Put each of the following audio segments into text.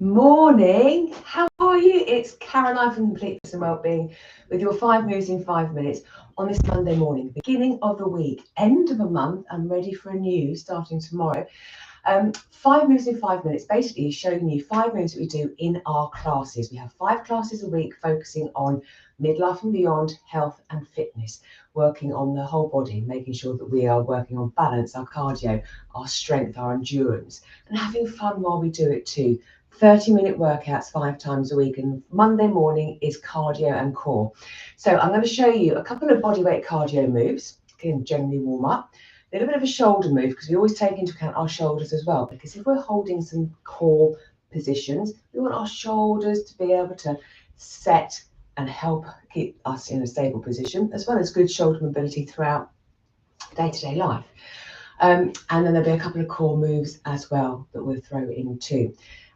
Morning, how are you? It's Caroline from Complete Fitness and Wellbeing with your 5 moves in 5 minutes on this Monday morning, beginning of the week, end of a month. I'm ready for a new starting tomorrow. 5 moves in 5 minutes, basically showing you 5 moves that we do in our classes. We have 5 classes a week focusing on midlife and beyond, health and fitness, working on the whole body, making sure that we are working on balance, our cardio, our strength, our endurance, and having fun while we do it too. 30-minute workouts 5 times a week, and Monday morning is cardio and core. So I'm going to show you a couple of bodyweight cardio moves, again, generally warm up, a little bit of a shoulder move, because we always take into account our shoulders as well, because if we're holding some core positions, we want our shoulders to be able to set and help keep us in a stable position, as well as good shoulder mobility throughout day-to-day life. And then there'll be a couple of core moves as well that we'll throw in too.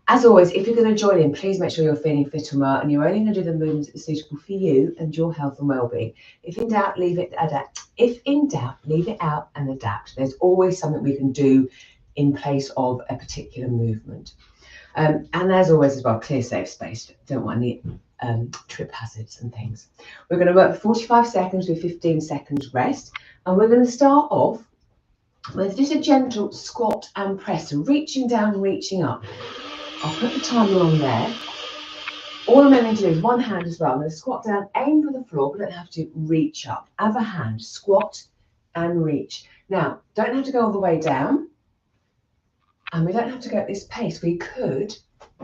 As always, if you're going to join in, please make sure you're feeling fit and well, and you're only going to do the movements that are suitable for you and your health and well-being. If in doubt, leave it out and adapt. There's always something we can do in place of a particular movement. And as always as well, clear safe space. Don't want any trip hazards and things. We're going to work for 45 seconds with 15 seconds rest, and we're going to start off with just a gentle squat and press, so reaching down, reaching up. I'll put the timer on there. All I'm going to do is one hand as well. I'm going to squat down, aim for the floor, but don't have to reach up. Other hand, squat and reach. Now, don't have to go all the way down, and we don't have to go at this pace. We could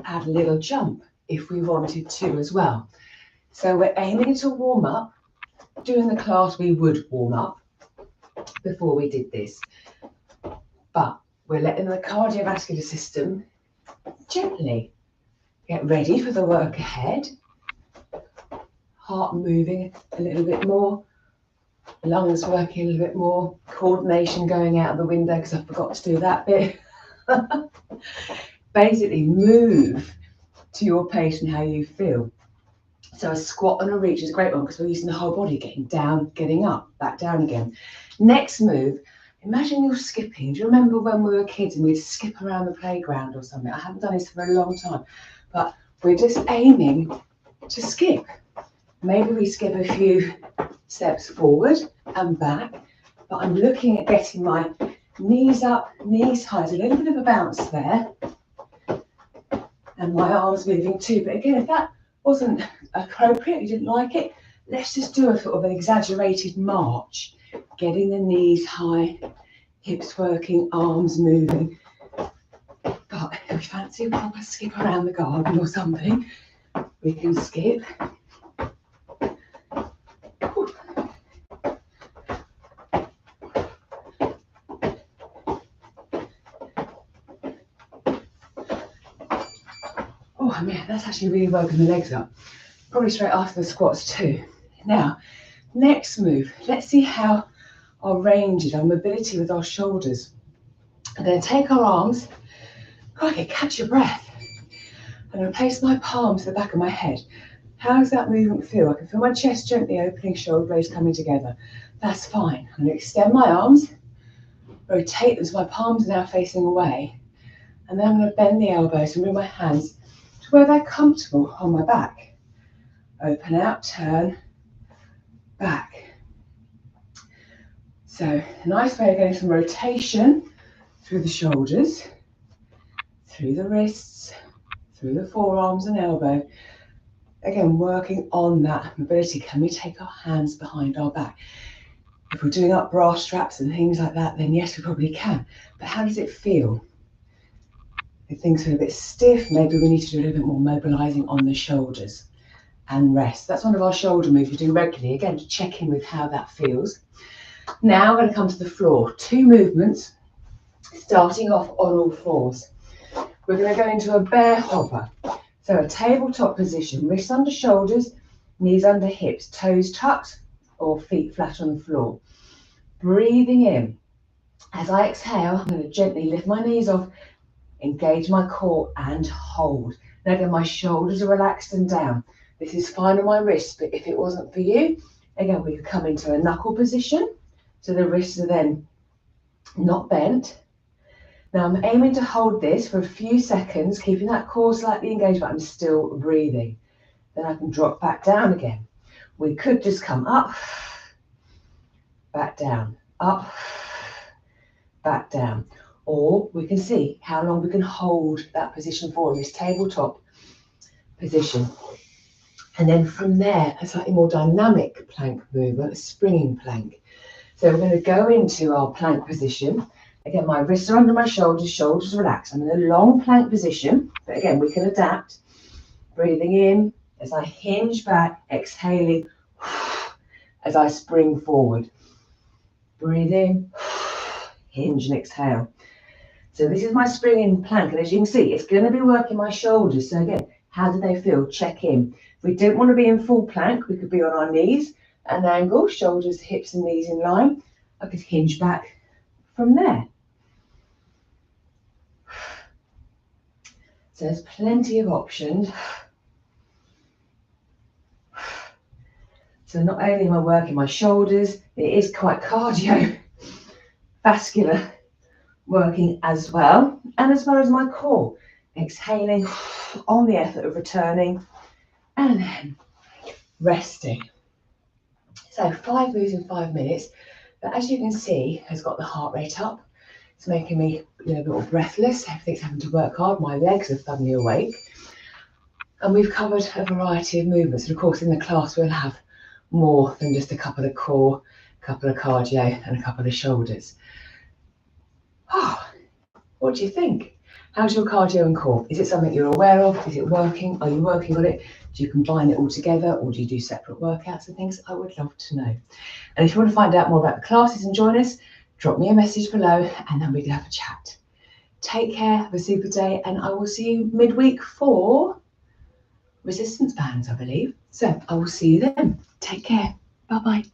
add a little jump if we wanted to as well. So we're aiming to warm up. During the class, we would warm up before we did this, but we're letting the cardiovascular system gently get ready for the work ahead. Heart moving a little bit more, lungs working a little bit more, coordination going out of the window because I forgot to do that bit. Basically, move to your pace and how you feel. So a squat and a reach is a great one because we're using the whole body, getting down, getting up, back down again. Next move, imagine you're skipping. Do you remember when we were kids and we'd skip around the playground or something? I haven't done this for a long time, but we're just aiming to skip. Maybe we skip a few steps forward and back, but I'm looking at getting my knees up, knees high. There's a little bit of a bounce there, and my arms moving too. But again, if that wasn't appropriate, you didn't like it, let's just do a sort of an exaggerated march, getting the knees high, hips working, arms moving. But if we fancy a proper skip around the garden or something, we can skip. Oh man, that's actually really woken the legs up. Probably straight after the squats too. Now, next move, let's see how our range is, our mobility with our shoulders. I'm going to take our arms, crikey, catch your breath. I'm going to place my palms to the back of my head. How does that movement feel? I can feel my chest gently opening, shoulder blades coming together. That's fine. I'm going to extend my arms, rotate them so my palms are now facing away. And then I'm going to bend the elbows and move my hands to where they're comfortable on my back. Open out, turn, back. So a nice way of getting some rotation through the shoulders, through the wrists, through the forearms and elbow. Again, working on that mobility. Can we take our hands behind our back? If we're doing up bra straps and things like that, then yes, we probably can. But how does it feel? If things feel a bit stiff, maybe we need to do a little bit more mobilizing on the shoulders and rest. That's one of our shoulder moves we do regularly. Again, to check in with how that feels. Now we're going to come to the floor. 2 movements, starting off on all fours. We're going to go into a bear hopper. So a tabletop position, wrists under shoulders, knees under hips, toes tucked or feet flat on the floor. Breathing in. As I exhale, I'm going to gently lift my knees off, engage my core and hold. Now again, my shoulders are relaxed and down. This is fine on my wrists, but if it wasn't for you, again, we could come into a knuckle position. So the wrists are then not bent. Now I'm aiming to hold this for a few seconds, keeping that core slightly engaged, but I'm still breathing. Then I can drop back down again. We could just come up, back down, up, back down. Or we can see how long we can hold that position for in this tabletop position. And then from there, a slightly more dynamic plank movement, a springing plank. So we're going to go into our plank position. Again, my wrists are under my shoulders, shoulders relaxed. I'm in a long plank position, but again, we can adapt. Breathing in as I hinge back, exhaling as I spring forward. Breathe in, hinge and exhale. So this is my springing plank, and as you can see, it's going to be working my shoulders. So again, how do they feel? Check in. If we don't want to be in full plank, we could be on our knees at an angle, shoulders, hips and knees in line. I could hinge back from there. So there's plenty of options. So not only am I working my shoulders, it is quite cardio, vascular working as well as my core. Exhaling on the effort of returning and then resting. So 5 moves in 5 minutes, but as you can see, has got the heart rate up. It's making me a bit more breathless. Everything's having to work hard. My legs are suddenly awake. And we've covered a variety of movements. And of course, in the class, we'll have more than just a couple of core, a couple of cardio, and a couple of shoulders. Oh, what do you think? How's your cardio and core? Is it something you're aware of? Is it working? Are you working on it? Do you combine it all together, or do you do separate workouts and things? I would love to know. And if you want to find out more about the classes and join us, drop me a message below and then we can have a chat. Take care, have a super day, and I will see you midweek for resistance bands, I believe. So I will see you then. Take care. Bye-bye.